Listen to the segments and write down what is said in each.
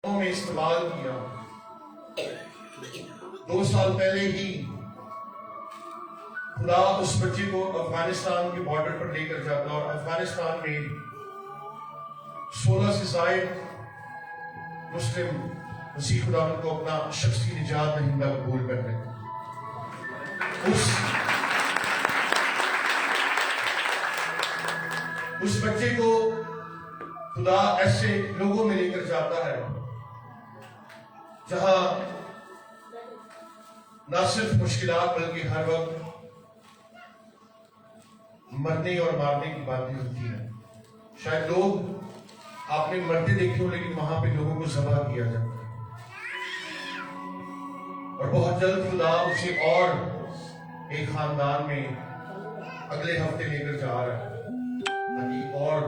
میں استعمال کیا. 2 سال پہلے ہی خدا اس بچے کو افغانستان کے بارڈر پر لے کر جاتا اور افغانستان میں 16 سے زائد مسلم مسیح خدا کو اپنا شخصی نجات دہندہ قبول کر لیتے. اس بچے کو خدا ایسے لوگوں میں لے کر جاتا ہے جہاں نہ صرف مشکلات بلکہ ہر وقت مرنے اور مارنے کی باتیں ہوتی ہیں. شاید لوگ آپ نے مرتے دیکھے ہو لیکن وہاں پہ لوگوں کو ذبح کیا جاتا ہے اور بہت جلد خدا اسے اور ایک خاندان میں اگلے ہفتے لے کر جا رہا ہے تاکہ اور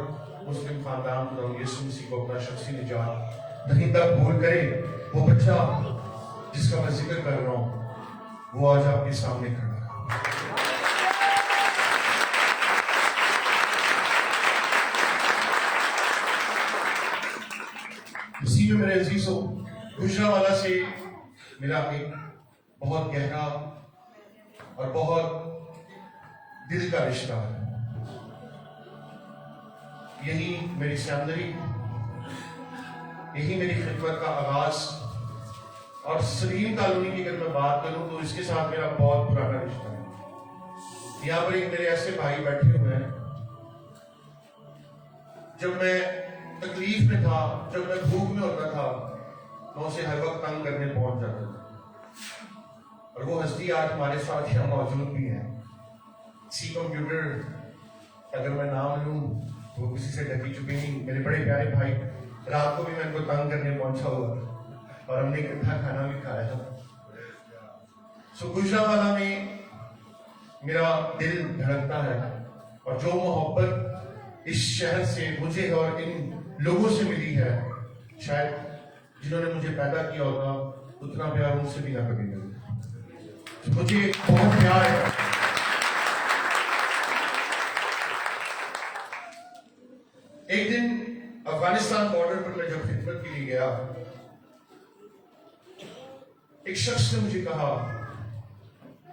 مسلم خاندان خدا یسوع مسیح کو اپنا شخصی نجات دہندہ قبول کرے. وہ بچہ جس کا میں ذکر کر رہا ہوں وہ آج آپ کے سامنے کھڑا ہے. اسی میں میرے عزیزوں گجرانوالہ سے میرا ایک بہت گہرا اور بہت دل کا رشتہ ہے. یہی میری سیاندری، یہی میری خدمت کا آغاز. اور سلیم کالونی کی اگر میں بات کروں تو اس کے ساتھ میرا بہت پرانا رشتہ ہے. یہاں پر ایک میرے ایسے بھائی بیٹھے ہوئے ہیں، جب میں تکلیف میں تھا، جب میں بھوک میں ہوتا تھا، میں اسے ہر وقت تنگ کرنے پہنچ جاتا تھا. اور وہ ہستی آج ہمارے ساتھ یہاں موجود بھی ہیں. سی کمپیوٹر اگر میں نام لوں وہ کسی سے ڈکی چکے نہیں. میرے بڑے پیارے بھائی، رات کو بھی میں ان کو تنگ کرنے پہنچا ہوا تھا اور ہم نے اکٹھا کھانا بھی کھایا تھا. گجرانوالہ میں میرا دل دھڑکتا ہے اور جو محبت اس شہر سے مجھے اور ان لوگوں سے ملی ہے، شاید جنہوں نے مجھے پیدا کیا ہوگا اتنا پیار ان سے بھی نہ کبھی ملتا. مجھے بہت پیار ہے. ایک دن افغانستان بارڈر پر میں جب خدمت کے لیے گیا، ایک شخص نے مجھے کہا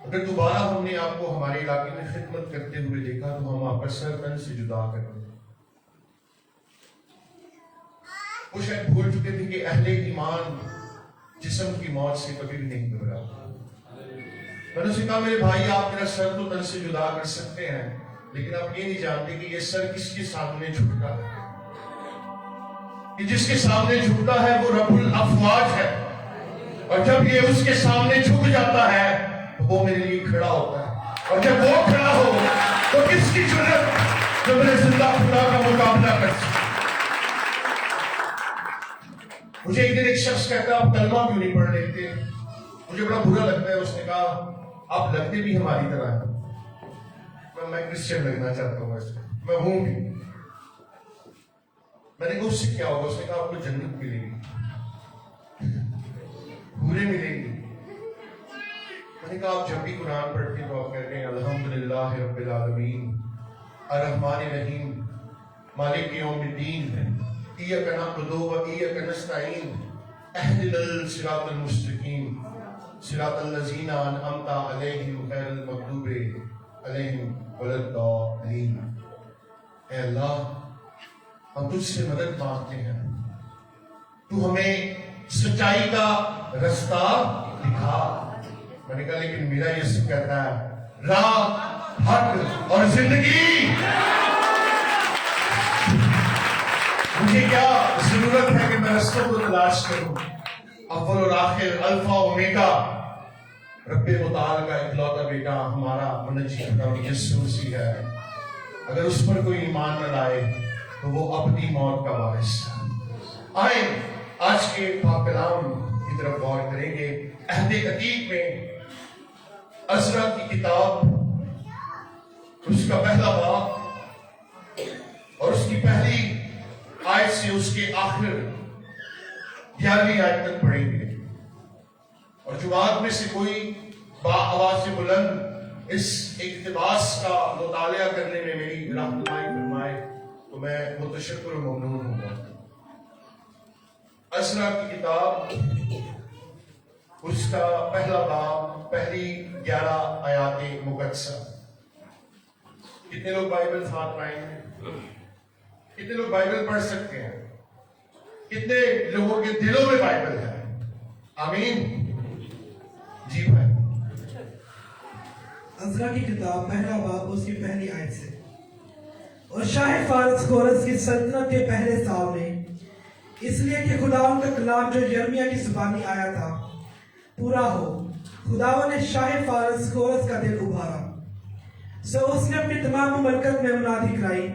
اگر دوبارہ ہم نے آپ کو ہمارے علاقے میں خدمت کرتے ہوئے دیکھا تو ہم آپ کا سر تن سے جدا کر دیں. وہ شاید بھول چکے تھے کہ اہل ایمان جسم کی موت سے کبھی بھی نہیں گھبرا. میں نے اسے کہا میرے بھائی آپ میرا سر تو تن سے جدا کر سکتے ہیں لیکن آپ یہ نہیں جانتے کہ یہ سر کس کے سامنے جھکتا ہے. کہ جس کے سامنے جھکتا ہے وہ رب الافواج ہے، اور جب یہ اس کے سامنے جھک جاتا ہے تو وہ میرے لیے کھڑا ہوتا ہے. اور جب وہ کھڑا ہو تو کس کی جرأت جو میرے زندہ خدا کا مقابلہ کر سکے. مجھے ایک دن ایک شخص کہتا آپ کلمہ کیوں نہیں پڑھ لیتے؟ مجھے بڑا برا لگتا ہے. اس نے کہا آپ لگتے بھی ہماری طرح ہیں. میں کرسچن لگنا چاہتا ہوں، ویسے میں ہوں بھی. میں نے کہا اس سے کیا ہوگا؟ اس نے کہا آپ کو جنت ملے گی، حوریں ملیں گی. میں نے کہا آپ جب بھی قرآن پڑھتے تو آپ کہتے ہیں الحمدللہ رب العالمین الرحمن الرحیم مالک یوم الدین ایاک نعبد و ایاک نستعین اہدنا الصراط المستقیم صراط الذین انعمت علیہم غیر المغضوب علیہم ولا الضالین. اے اللہ ہم تجھ سے مدد مانگتے ہیں، تو ہمیں سچائی کا رستہ دکھا. میں نے کہا لیکن میرا یسوع کہتا ہے راہ، حق اور زندگی. مجھے کیا ضرورت ہے کہ میں رستوں کو تلاش کروں؟ اول اور آخر، الفا اومیگا، رب متعال کا اکلوتا بیٹا ہمارا منجی خدا یسوع مسیح ہے. اگر اس پر کوئی ایمان نہ لائے تو وہ اپنی موت کا وارث ہے. آئیں آج کے پاک کلام کی طرف غور کریں گے. عہد عتیق میں عزرا کی کتاب، اس کا پہلا باب اور اس کی پہلی آیت سے اس کے آخر 11ویں آیت تک پڑھیں گے. اور جماعت میں سے کوئی با آواز سے بلند اس اقتباس کا مطالعہ کرنے میں میری رہنمائی فرمائے تو میں متشکر و ممنون ہوں گا. अज़रा की किताब, उसका पहला बाब, पहली 11 आयाते मुकद्दसा। कितने लोग बाइबल साथ लाएंगे? कितने लोग बाइबल पढ़ सकते हैं? कितने लोगों के दिलों में बाइबल है? आमीन। जी भाई। अज़रा की किताब पहला बाब उसकी पहली आयत से। और शाह फारस कोरस की सल्तनत के पहले साल में, इसलिए कि खुदावन का कलाम जो यिर्मयाह की ज़ुबानी आया था पूरा हो, खुदावन ने शाह फारस कोरस का दिल उभारा। सो उसने अपनी तमाम मुमलकत में मुनादी कराई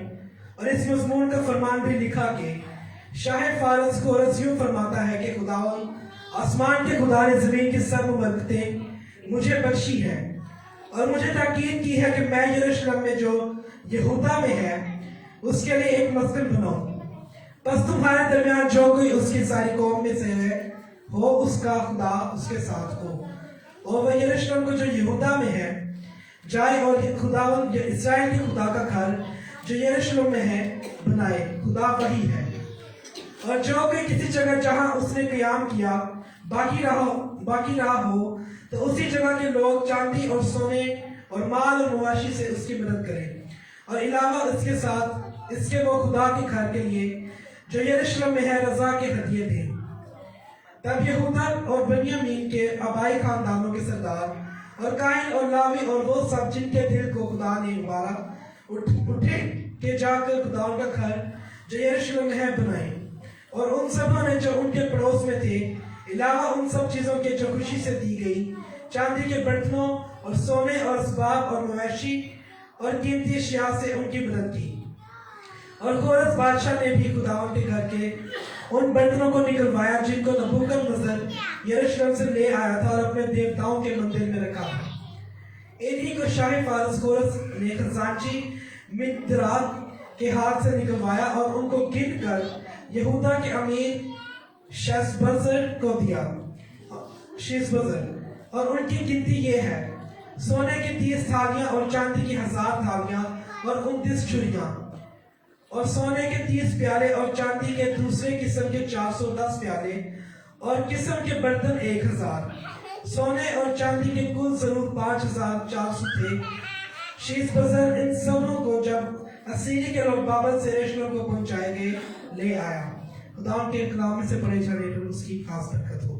और इस मज़मून का फरमान भी लिखा कि शाह फारस कोरस यूं फरमाता है कि खुदावन आसमान के खुदा ने ज़मीन की सब मुमलकतें मुझे बख्शी है और मुझे ताकीद की है कि मैं यरूशलेम में जो यहूदा में है उसके लिए एक मस्जिद बनाऊं। बस तुम्हारे दरमियान जो कोई उसकी सारी कौम में से है हो, उसका खुदा उसके साथ हो, और वह यरूशलेम को जो यहूदा में है जाए और खुदावन इस्राएल के खुदा का घर जो यरूशलेम में है बनाए। खुदा वही है। और जो कोई किसी जगह जहां उसने क़याम किया बाकी रहा हो, तो उसी जगह के लोग चांदी और सोने और माल और मवाशी से उसकी मदद करें। और अलावा इसके साथ इसके वो खुदा के घर के लिए जो यरूशलेम में है रजा के हदिये दें। तब यहूदा और बन्यामीन के आबाई खानदानों के सरदार और काहिन और लावी और वो सब जिनके दिल को खुदा ने उबारा उठे के जाकर खुदा का घर जो यरूशलेम में है बनाए। और उन सबों ने जो उनके पड़ोस में थे, अलावा उन सब चीजों के जो खुशी से दी गई, चांदी के बर्तनों और सोने और असबाब और मवेशी और कीमती अशिया से उनकी मदद की। और कोरस बादशाह ने भी खुदावन के घर के उन बर्तनों को निकलवाया जिनको नबूकदनेस्सर यरूशलेम से ले आया था और अपने देवताओं के मंदिर में रखा था। इन्हीं को शाह फारस कोरस ने खजांची मिद्रात के हाथ से निकलवाया और उनको गिन कर यहूदा के अमीर शेशबज्जर को दिया। और उनकी गिनती ये है: सोने की 30 थालियां और चांदी की 1000 थालियां और 29 छुरियां, और सोने के 30 प्याले और चांदी के दूसरे किस्म के 410 प्याले और किस्म के बर्तन 1000। सोने और चांदी के कुल जरूर 5400 थे। शेशबज्जर इन सबों को जब असीरी के लोग बाबल से यरूशलेम को पहुंचाए गए ले आया। खुदा के कलाम में से पढ़े जाने पर उसकी खास बरकत हो।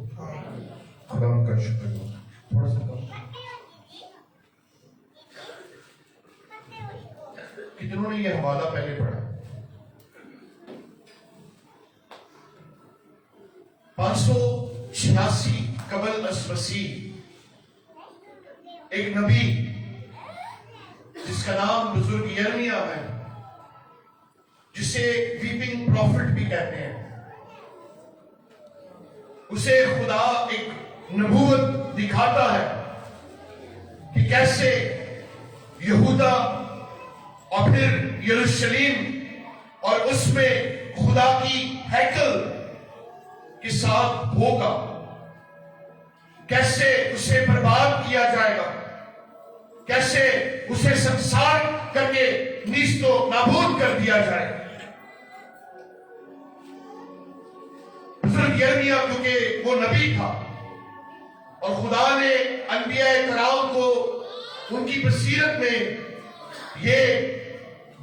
खुदा का शुक्र हो। थोड़ा सा कितनों ने ये हवाला पहले पढ़ा? 586 कबल अस मसीह एक नबी जिसका नाम बुजुर्ग यिर्मयाह है, जिसे वीपिंग प्रॉफिट भी कहते हैं, उसे खुदा एक नबूवत दिखाता है कि कैसे यहूदा और फिर यरूशलेम और उसमें खुदा की हैकल के साथ होगा, कैसे उसे बर्बाद किया जाएगा, कैसे उसे संसार करके नीस्तो नाबूद कर दिया जाएगा। बुजुर्ग यिर्मयाह क्योंकि वो नबी था और खुदा ने अंबिया कराम को उनकी बसीरत में ये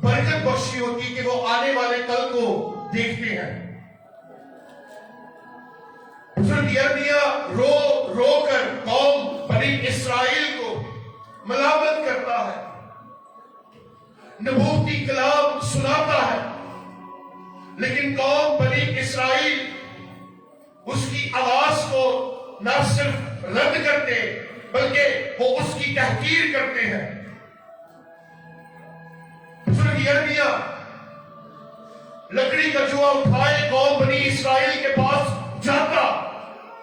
बरकत बख्शी होती कि वो आने वाले कल को देखते हैं। बुजुर्ग यिर्मयाह रो रो कर कौम बनी इस्राएल को मलामत करता है, नबूवती कलाम सुनाता है, लेकिन कौम बनी इस्राएल उसकी आवाज को न सिर्फ रद्द करते बल्कि वो उसकी तहकीर करते हैं। बुजुर्ग यिर्मयाह लकड़ी का जुआ उठाए कौम बनी इस्राएल के पास जाता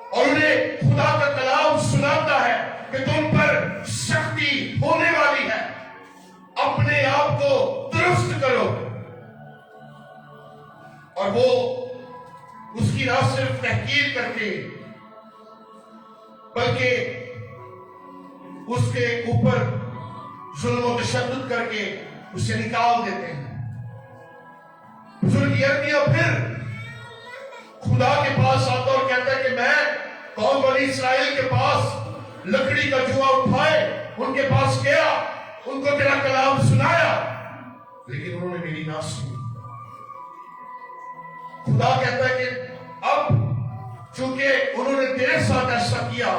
और उन्हें खुदा का कलाम सुनाता है कि तुम पर शक्ति होने वाली है, अपने आप को दुरुस्त करो। और वो उसकी ना सिर्फ तहकीर करके बल्कि उसके ऊपर जुल्म और तशद्दुद करके उसे निकाल देते हैं। बुजुर्ग यिर्मयाह फिर خدا کے پاس آتا اور کہتا ہے کہ میں قوم بنی اسرائیل کے پاس لکڑی کا جوا اٹھائے ان کے پاس گیا، ان کو تیرا کلام سنایا، لیکن انہوں نے میری نہ سنی۔ خدا کہتا ہے کہ اب چونکہ انہوں نے تیرے ساتھ ایسا کیا،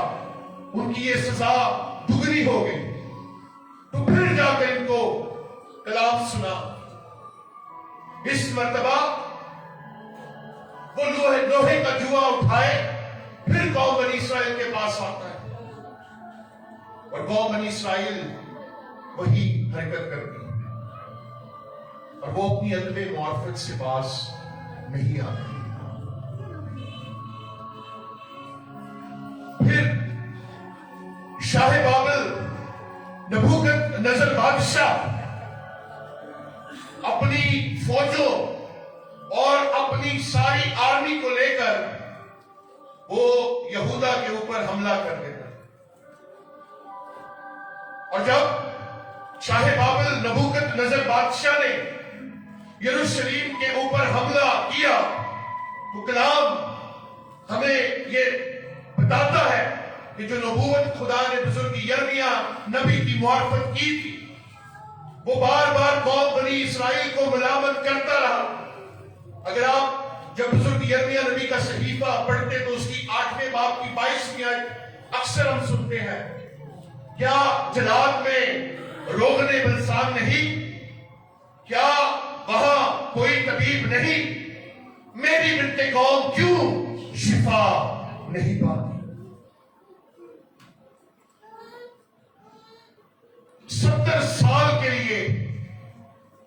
ان کی یہ سزا دگنی ہو گئی، تو پھر جا کر ان کو کلام سنا۔ اس مرتبہ وہ لوہے کا جوا اٹھائے، پھر قوم بنی اسرائیل کے پاس آتا ہے، اور قوم بنی اسرائیل وہی حرکت کرتی ہے، اور وہ اپنی ادب معرفت سے باز نہیں آتی۔ پھر شاہ بابل نبوکت نظر بادشاہ اپنی فوجوں اور اپنی ساری آرمی کو لے کر وہ یہودا کے اوپر حملہ کر دیتا، اور جب شاہ بابل نبوکت نظر بادشاہ نے یروشلم کے اوپر حملہ کیا، تو کلام ہمیں یہ بتاتا ہے کہ جو نبوت خدا نے بزرگ یرمیا نبی کی معرفت کی تھی، وہ بار بار قوم بنی اسرائیل کو ملامت کرتا رہا۔ اگر آپ جب بزرگ یرمیا نبی کا صحیفہ پڑھتے تو اس کی 8ویں باب کی 22ویں آیت اکثر ہم سنتے ہیں، کیا جلاد میں روغن بلسان نہیں؟ کیا وہاں کوئی طبیب نہیں؟ میری بنت قوم کیوں شفا نہیں پاتی؟ 70 سال کے لیے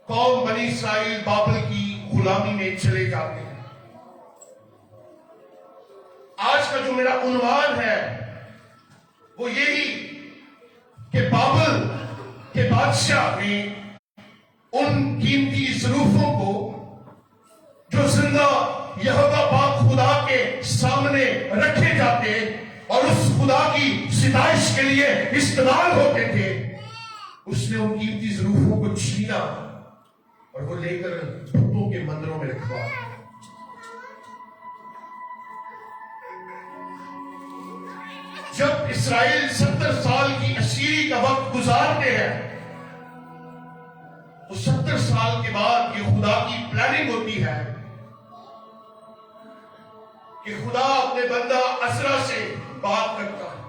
قوم بنی اسرائیل بابل کی غلامی میں چلے جاتے ہیں۔ آج کا جو میرا عنوان ہے وہ یہی کہ بابل کے بادشاہ نے ان قیمتی ظروفوں کو جو زندہ یہوہ پاک خدا کے سامنے رکھے جاتے اور اس خدا کی ستائش کے لیے استعمال ہوتے تھے، اس نے ان قیمتی ظروفوں کو چھینا اور وہ لے کر بتوں کے مندروں میں رکھوا۔ جب اسرائیل 70 سال کی اسیری کا وقت گزارتے ہیں، تو 70 سال کے بعد یہ خدا کی پلاننگ ہوتی ہے کہ خدا اپنے بندہ عزرا سے بات کرتا ہے،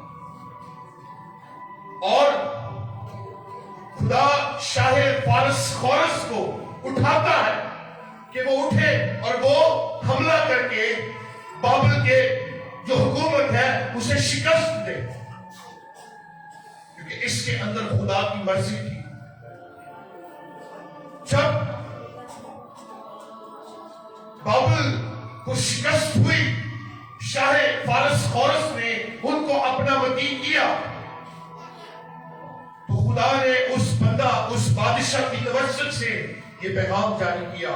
اور خدا شاہ فارس خورس کو اٹھاتا ہے کہ وہ اٹھے اور وہ حملہ کر کے بابل کے جو حکومت ہے اسے شکست دے، کیونکہ اس کے اندر خدا کی مرضی تھی۔ جب بابل کو شکست ہوئی، شاہ فارس خورس نے ان کو اپنا وکیل کیا، تو خدا نے اس بندہ، اس بادشاہ کی توسط سے یہ پیغام جاری کیا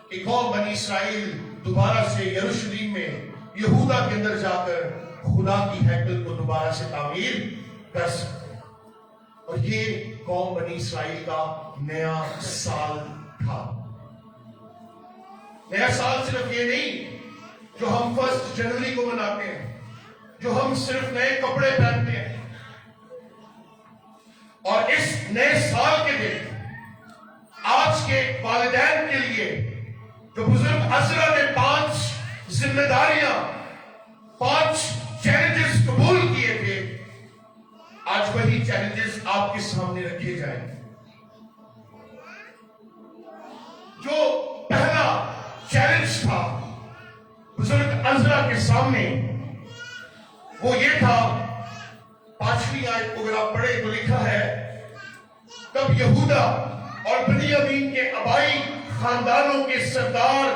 کہ قوم بنی اسرائیل دوبارہ سے یروشلم میں یہودا کے اندر جا کر خدا کی ہیکل کو دوبارہ سے تعمیر کر سکتے، اور یہ قوم بنی اسرائیل کا نیا سال تھا۔ نیا سال صرف یہ نہیں جو ہم 1 جنوری کو مناتے ہیں، جو ہم صرف نئے کپڑے پہنتے ہیں، اور اس نئے سال کے دن آج کے والدین کے لیے جو بزرگ عزرا نے 5 ذمہ داریاں، 5 چیلنجز قبول کیے تھے، آج وہی چیلنجز آپ کے سامنے رکھے جائیں۔ جو پہلا چیلنج تھا بزرگ عزرا کے سامنے وہ یہ تھا، 5ویں آیت کو اگر آپ پڑھیں تو لکھا ہے، تب یہودا اور بنیامین کے آبائی خاندانوں کے سردار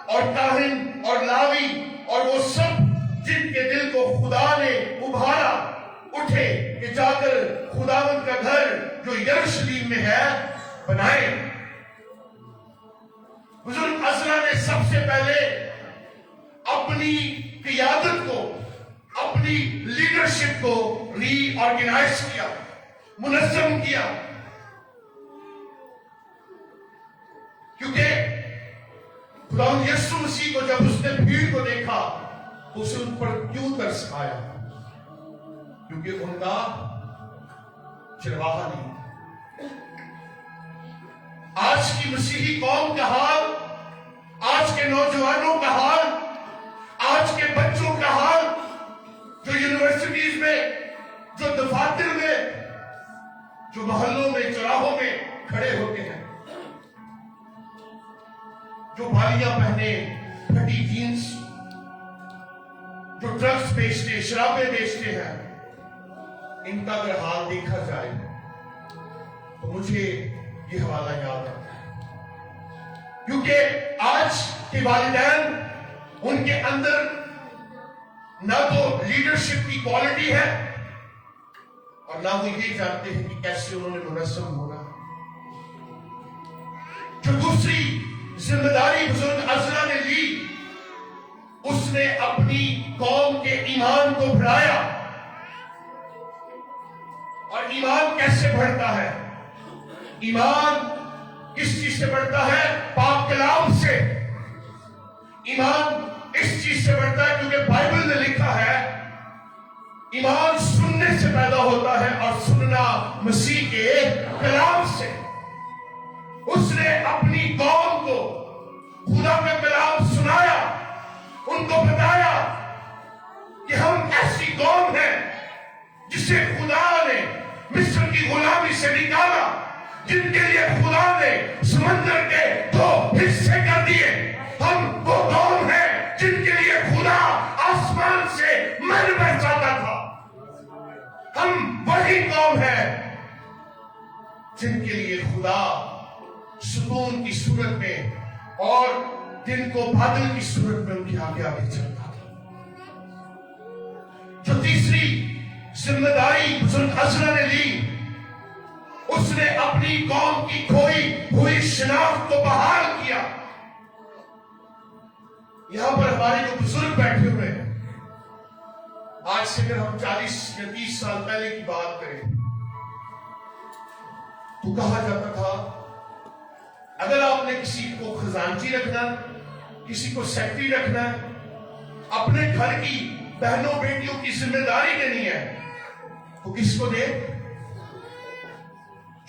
اور کاہن اور لاوی اور وہ سب جن کے دل کو خدا نے ابھارا اٹھے کہ جا کر خداوند کا گھر جو یروشلم میں ہے بنائے۔ بزرگ عزرا نے سب سے پہلے اپنی قیادت کو، اپنی لیڈرشپ کو ری آرگنائز کیا، منظم کیا، کیونکہ खुदा यीशु मसीह को जब उसने भीड़ को देखा तो उसे उन पर क्यों तरस आया? क्योंकि उनका चरवाहा नहीं। आज की मसीही कौम का हाल, आज के नौजवानों का हाल, आज के बच्चों का हाल, जो यूनिवर्सिटीज में, जो दफातर में, जो मोहल्लों में, चौराहों में खड़े होते हैं, जो बालियां पहने, फटी जीन्स, जो ड्रग्स बेचते, शराबें बेचते हैं, इनका अगर हाल देखा जाए तो मुझे ये हवाला याद आता है। क्योंकि आज के वालिदैन, उनके अंदर ना तो लीडरशिप की क्वालिटी है और ना वो ये जानते हैं कि कैसे उन्होंने मुनस्सम होना। जो दूसरी जिम्मेदारी बुजुर्ग अज़रा ने ली, उसने अपनी कौम के ईमान को बढ़ाया। और ईमान कैसे बढ़ता है? ईमान किस चीज से बढ़ता है? पाक कलाम से। ईमान इस चीज से बढ़ता है क्योंकि बाइबल में लिखा है ईमान सुनने से पैदा होता है और सुनना मसीह के कलाम से। उसने अपनी कौम को खुदा का कलाम सुनाया, उनको बताया कि हम ऐसी कौम है जिसे खुदा ने मिस्र की गुलामी से निकाला, जिनके लिए खुदा ने समंदर के 2 हिस्से कर दिए। हम वो कौम है जिनके लिए खुदा आसमान से मन बरसाता था। हम वही कौम है जिनके लिए खुदा सुकून की सूरत में और दिन को बादल की सूरत में उनके आगे आगे चलता था। जो तीसरी जिम्मेदारी बुजुर्ग अज़रा ने ली, उसने अपनी कौम की खोई हुई शनाख्त को बहाल किया। यहां पर हमारे जो बुजुर्ग बैठे हुए हैं, आज से अगर हम 40 या 30 साल पहले की बात करें तो कहा जाता था अगर आपने किसी को खजांची रखना, किसी को सेक्रेटरी रखना है, अपने घर की बहनों बेटियों की जिम्मेदारी लेनी है, तो किसको दे?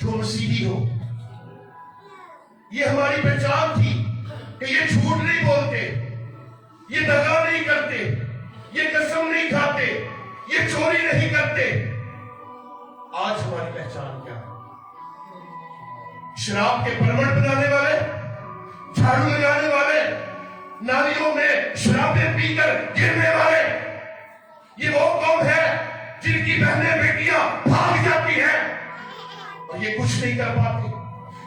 जो मसीही हो। ये हमारी पहचान थी कि ये झूठ नहीं बोलते, ये दगा नहीं करते, ये कसम नहीं खाते, ये चोरी नहीं करते। आज हमारी पहचान क्या है? शराब के परमण बनाने वाले, झाड़ू लगाने वाले, नालियों में शराबें पीकर गिरने वाले, ये वो कौम है जिनकी बहनें बेटियां भाग जाती हैं और ये कुछ नहीं कर पाती।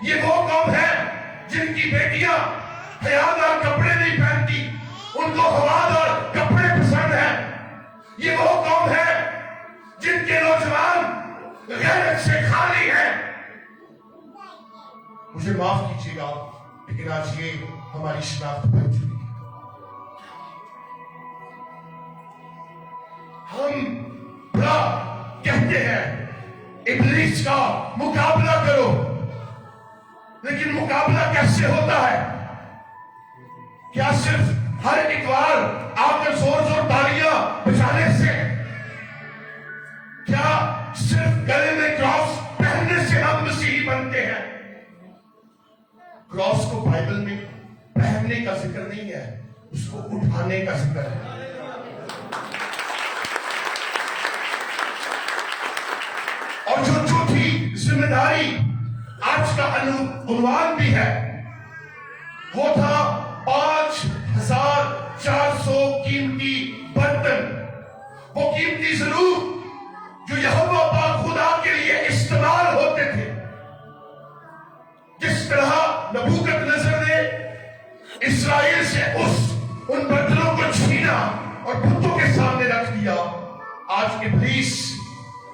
ये वो कौम है जिनकी बेटियां हयादार कपड़े नहीं पहनती, उनको हवादार कपड़े पसंद हैं। ये वो कौम है जिनके नौजवान गैरत से खाली हैं। मुझे माफ कीजिएगा, लेकिन आज ये हमारी शनाख्त बन चुकी है। हम बड़ा कहते हैं इब्लीस का मुकाबला करो, लेकिन मुकाबला कैसे होता है? क्या सिर्फ हर इतवार आकर जोर जोर तालियां बजाने से? क्या सिर्फ गले में क्रॉस पहनने से हम मसीही बनते हैं? क्रॉस को बाइबल में पहनने का जिक्र नहीं है, उसको उठाने का जिक्र है। और जो चौथी जिम्मेदारी आज का उन्वान भी है, वो था 5400 कीमती बर्तन। वो कीमती जरूर जो यहोवा पाक खुदा के लिए इस्तेमाल होते थे। जिस तरह नबूकदनेस्सर ने इस्राएल से उन बर्तनों को छीना और बुतों के सामने रख दिया, आज इब्लीस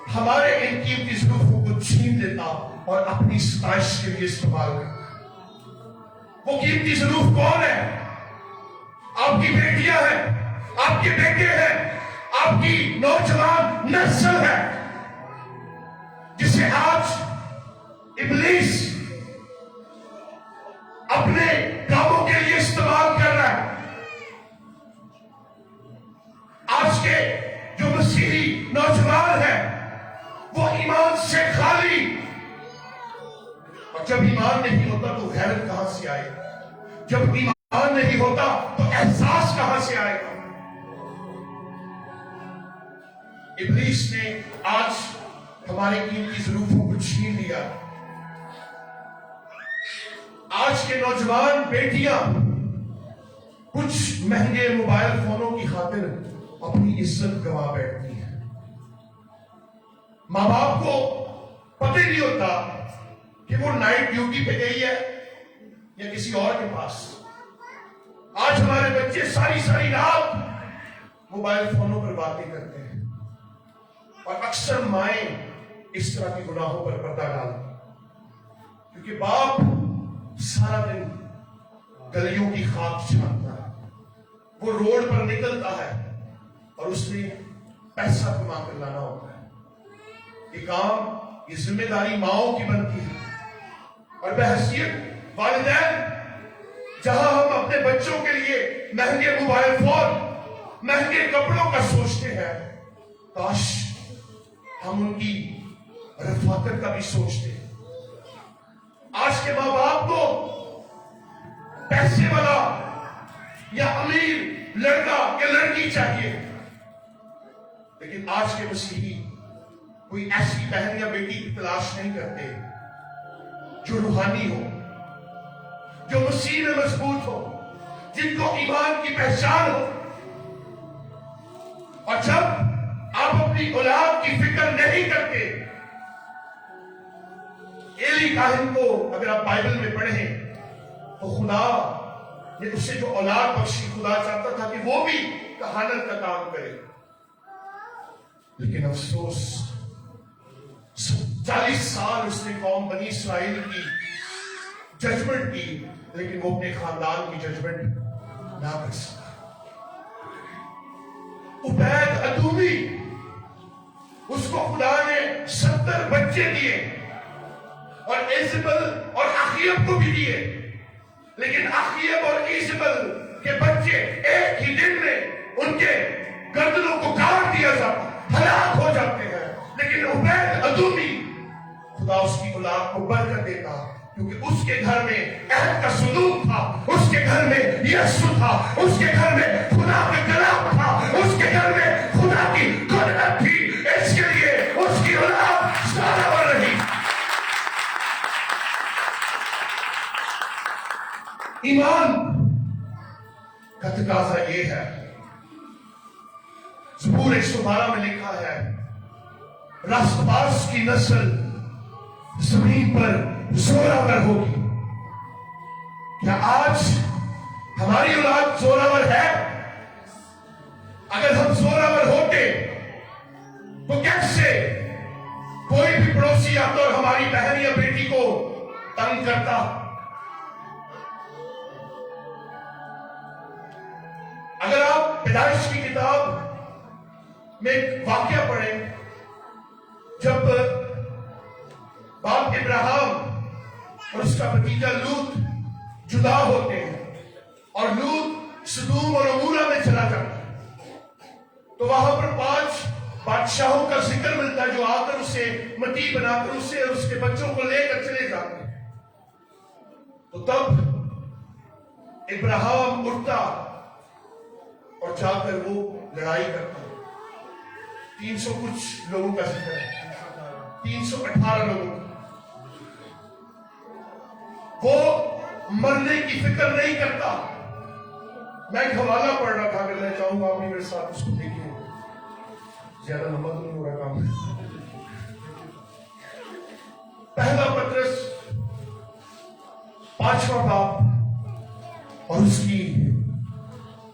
हमारे इन कीमती ज़रूफ़ों को छीन लेता और अपनी सताइश के लिए इस्तेमाल करता। वो कीमती ज़रूफ़ कौन है? आपकी बेटियां हैं, आपके बेटे हैं, आपकी नौजवान नस्ल है, जिसे आज इब्लीस अपने कामों के लिए इस्तेमाल कर मसीही नौजवान है वो ईमान से खाली, और जब ईमान नहीं होता तो गैरत कहां से आएगा? जब ईमान नहीं होता तो एहसास कहां से आएगा? इब्लीस ने आज हमारे कीमती ज़रूरतों को छीन लिया। आज के नौजवान बेटियां कुछ महंगे मोबाइल फोनों की खातिर अपनी इज्जत गंवा बैठती हैं। मां बाप को पता ही नहीं होता कि वो नाइट ड्यूटी पे गई है या किसी और के पास। आज हमारे बच्चे सारी सारी रात मोबाइल फोनों पर बातें करते हैं, और अक्सर माएं इस तरह के गुनाहों पर पर्दा डालती, क्योंकि बाप सारा दिन गलियों की खाक छानता है, वो रोड पर निकलता है और उसने पैसा कमा कर लाना होता है। ये काम, ये जिम्मेदारी माओं की बनती है, और बहैसियत वालिदैन जहां हम अपने बच्चों के लिए महंगे मोबाइल फोन, महंगे कपड़ों का सोचते हैं, काश हम उनकी रफाकत का भी सोचते हैं। आज के मां बाप को पैसे वाला या अमीर लड़का या लड़की चाहिए, लेकिन आज के मसीही कोई ऐसी बहन या बेटी की तलाश नहीं करते जो रूहानी हो, जो मसीह में मजबूत हो, जिनको ईमान की पहचान हो। और जब आप अपनी औलाद की फिक्र नहीं करते, एली काहिन को अगर आप बाइबल में पढ़ें तो खुदा ने उससे जो औलाद बख्शी, खुदा चाहता था कि वो भी कहानत का काम करे, लेकिन अफसोस 40 साल उसने कौम बनी इस्राएल की जजमेंट की, लेकिन वो अपने खानदान की जजमेंट ना कर सका। उबैद अदूमी, उसको खुदा ने 70 बच्चे दिए, और इजबल और अखीब को भी दिए, लेकिन अखीब और इजबल के बच्चे एक ही दिन में उनके गर्दनों को काट दिया जाता, हलाक हो जाते हैं। लेकिन उबैद अदूमी, खुदा उसकी औलाद को बरकत देता, क्योंकि उसके घर में अहद का सलूक था, उसके घर में यीशु था, उसके घर में खुदा का कलाम था, उसके घर में खुदा की कुदरत थी। इसके लिए उसकी औलाद सारावर रही। ईमान का तकाजा ये है, ज़बूर 112 में लिखा है, रास्तबाज की नस्ल जमीन पर जोरावर होगी। क्या आज हमारी औलाद जोरावर है? अगर हम जोरावर होते तो कैसे कोई भी पड़ोसी आता और हमारी बहन या बेटी को तंग करता? अगर आप पैदाइश की किताब में एक वाक्या पढ़ें, जब बाप इब्राहिम और उसका भतीजा लूत जुदा होते हैं और लूत सदूम और अमूरा में चला जाता है, तो वहां पर 5 बादशाहों का जिक्र मिलता है जो आकर उसे मती बनाकर उसे और उसके बच्चों को लेकर चले जाते हैं। तो तब इब्राहिम उठता और जाकर वो लड़ाई करता है। 300 कुछ लोगों का जिक्र है, 318 लोगों का। वो मरने की फिक्र नहीं करता। मैं एक हवाला पढ़ रहा था, अगर मैं चाहूंगा आप भी मेरे साथ उसको देखिए, ज्यादा लंबा तो नहीं हो रहा काम। पहला पत्रस 5वां बाब और उसकी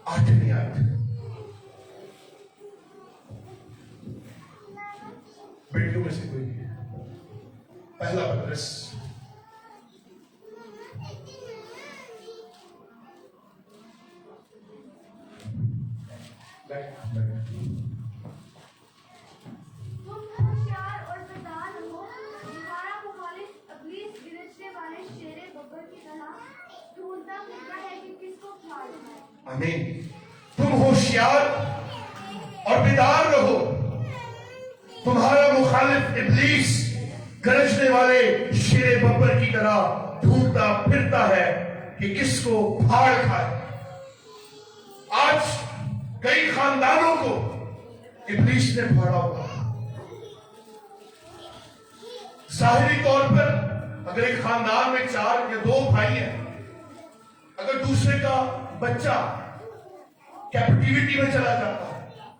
8वीं आयत। बेटियों में से कोई पहला पत्रस आमीन। तुम होशियार और बेदार रहो, मुखालिफ इब्लीस गरजने वाले शेरे बब्बर की तरह ढूंढता फिरता है कि किसको फाड़ खाए। आज कई खानदानों को इब्लीस ने फाड़ा हुआ। जाहिरी तौर पर अगर एक खानदान में 4 या 2 भाई हैं, अगर दूसरे का बच्चा कैप्टिविटी में चला जाता,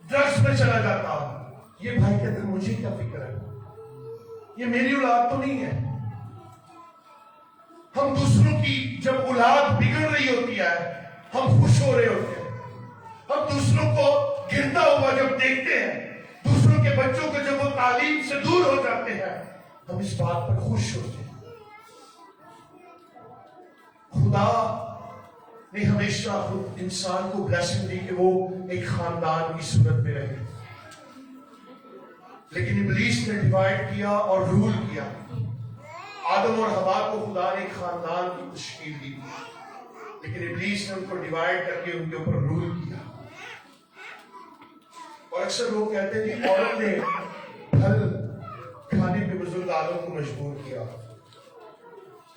ड्रग्स में चला जाता, ये भाई कहते हैं मुझे क्या फिक्र है, ये मेरी औलाद तो नहीं है। हम दूसरों की जब औलाद बिगड़ रही होती है हम खुश हो रहे होते हैं। हम दूसरों को गिरता हुआ जब देखते हैं, दूसरों के बच्चों को जब वो तालीम से दूर हो जाते हैं, हम इस बात पर खुश होते हैं। खुदा ने हमेशा खुद इंसान को ब्लेसिंग दी कि वो एक खानदान की सूरत में रहे, लेकिन इब्लीस ने डिवाइड किया और रूल किया। आदम और हवा को खुदा ने एक खानदान की तश्कील दी, लेकिन इब्लीस ने उनको डिवाइड करके उनके ऊपर रूल किया। और अक्सर लोग कहते हैं कि औरत ने फल खाने पे बुजुर्ग आदम को मजबूर किया,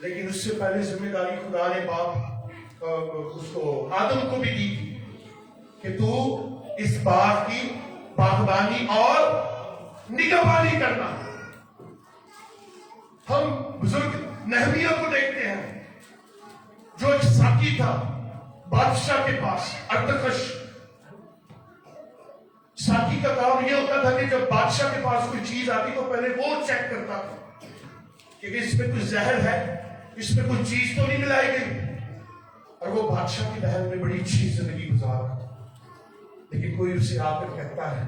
लेकिन उससे पहले जिम्मेदारी खुदा ने उसको आदम को भी दी कि तू इस बाग की बागबानी और निगहबानी करना। हम बुजुर्ग नहमिया को देखते हैं, जो एक साकी था बादशाह के पास, अर्तकश। साकी का काम यह होता था कि जब बादशाह के पास कोई चीज आती तो पहले वो चेक करता था कि इसमें कुछ जहर है, इसमें कुछ चीज तो नहीं मिलाई गई। और वो बादशाह के महल में बड़ी अच्छी जिंदगी गुजार, लेकिन कोई उसे आकर कहता है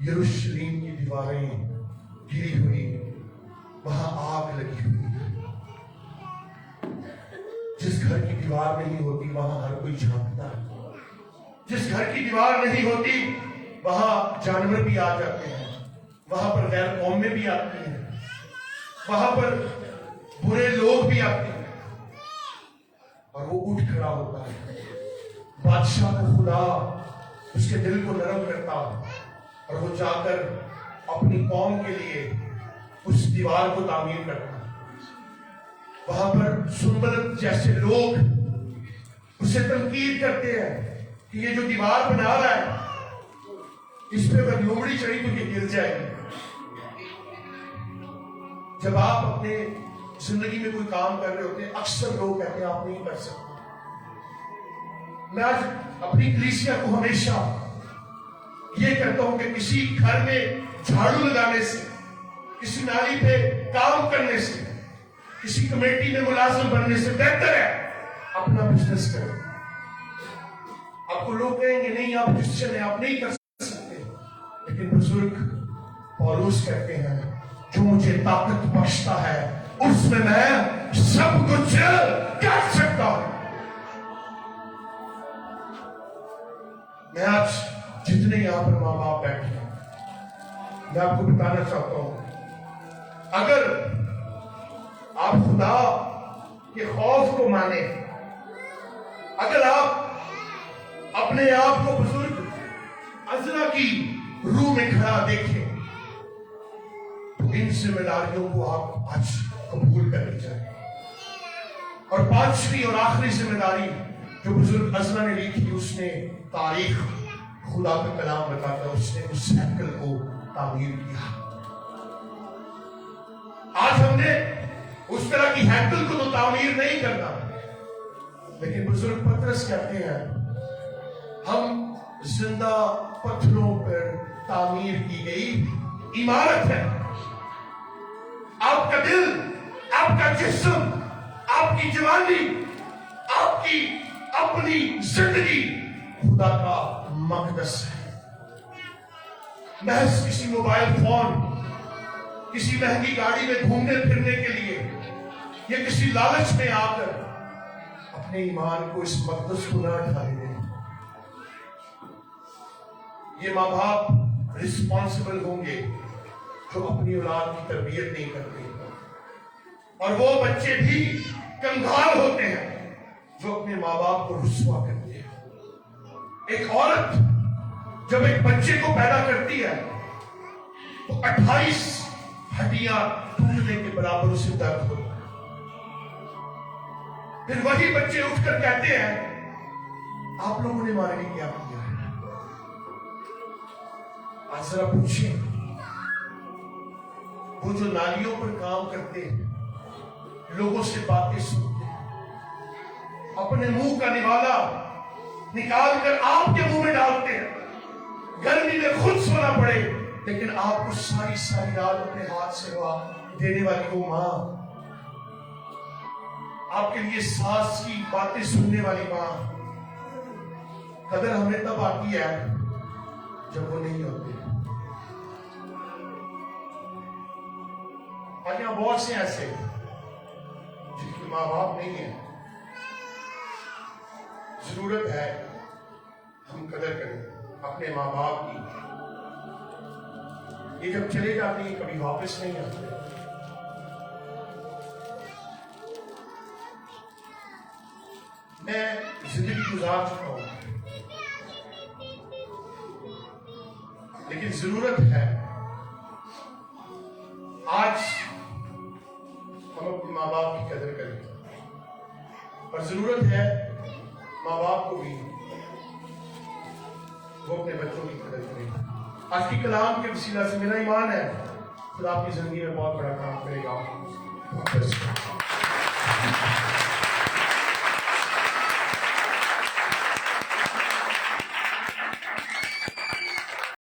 यरूशलेम की दीवारें गिरी हुई, वहां आग लगी हुई है। जिस घर की दीवार नहीं होती वहां हर कोई झांकता है। जिस घर की दीवार नहीं होती वहां जानवर भी आ जाते हैं, वहां पर गैर कौमें भी आती हैं, वहां पर बुरे लोग भी आते हैं। और वो उठ खड़ा होता है। बादशाह को खुदा उसके दिल को नरम करता, और वो जाकर अपनी कौम के लिए उस दीवार को तामीर करता। वहां पर सुंबलत जैसे लोग उसे तनकीद करते हैं कि ये जो दीवार बना रहा है, इस पे अगर लोमड़ी चढ़ी तो ये गिर जाएगी। जब आप अपने जिंदगी में कोई काम कर रहे होते हैं, अक्सर लोग कहते हैं आप नहीं कर सकते। मैं आज अपनी कलीसिया को हमेशा ये कहता हूं कि किसी घर में झाड़ू लगाने से, किसी नाली पे काम करने से, किसी कमेटी में मुलाजिम बनने से बेहतर है अपना बिजनेस करें। आपको लोग कहेंगे नहीं आप क्रिश्चियन हैं, आप नहीं कर सकते, लेकिन बुजुर्ग पौलुस कहते हैं जो मुझे ताकत बख्शता है उसमें मैं सब कुछ कर सकता हूं। मैं आज जितने यहां पर मां बाप बैठे हैं, मैं आपको बताना चाहता हूं, अगर आप खुदा के खौफ को माने, अगर आप अपने आप को बुजुर्ग अजरा की रूह में खड़ा देखें, तो इन जिम्मेदारियों को आप आज कबूल करनी चाहिए। और 5वीं और आखिरी जिम्मेदारी जो बुजुर्ग अजरा ने लिखी, उसने तारीख खुदा का कलाम बताकर उसने उस हैकल को तामीर किया। आज हमने उस तरह की हैकल को तो तामीर नहीं करना, लेकिन बुजुर्ग पतरस कहते हैं हम जिंदा पत्थरों पर तामीर की गई इमारत है। आपका दिल, आपका जिस्म, आपकी जवानी, आपकी अपनी जिंदगी खुदा का मकदस है। महज किसी मोबाइल फोन, किसी महंगी गाड़ी में घूमने फिरने के लिए या किसी लालच में आकर अपने ईमान को, इस मकदस को न ढाले दें। ये माँ बाप रिस्पॉन्सिबल होंगे जो अपनी औलाद की तरबियत नहीं करते, और वो बच्चे भी कंगाल होते हैं जो अपने माँ बाप को रुस्वा करते हैं। एक औरत जब एक बच्चे को पैदा करती है تو 28 ہڈیاں ٹوٹنے کے برابر اسے درد ہوتا ہے. پھر وہی بچے اٹھ کر کہتے ہیں آپ لوگوں نے ہمارے لیے کیا کیا ہے. آج ذرا پوچھیں وہ جو نالیوں پر کام کرتے ہیں, لوگوں سے باتیں سنتے ہیں, اپنے منہ کا نوالا نکال کر آپ کے منہ میں ڈالتے ہیں, گرمی میں خود سونا پڑے لیکن آپ کو ساری ساری رات اپنے ہاتھ سے دعا دینے والی وہ ماں, آپ کے لیے سانس کی باتیں سننے والی ماں, قدر ہمیں تب آتی ہے جب وہ نہیں ہوتے. آج یہاں بہت سے ایسے جن کے ماں باپ نہیں ہیں. ضرورت ہے ہم قدر کریں اپنے ماں باپ کی. یہ جب چلے جاتے ہیں کبھی واپس نہیں آتے. میں زندگی گزار چکا ہوں لیکن ضرورت ہے آج ہم اپنے ماں باپ کی قدر کریں, اور ضرورت ہے ماں باپ کو بھی وہ اپنے بچوں کی قدر کریں. آج کی کلام کے وسیلہ سے میرا ایمان ہے خدا آپ کی زندگی میں بہت بڑا کام کرے گا.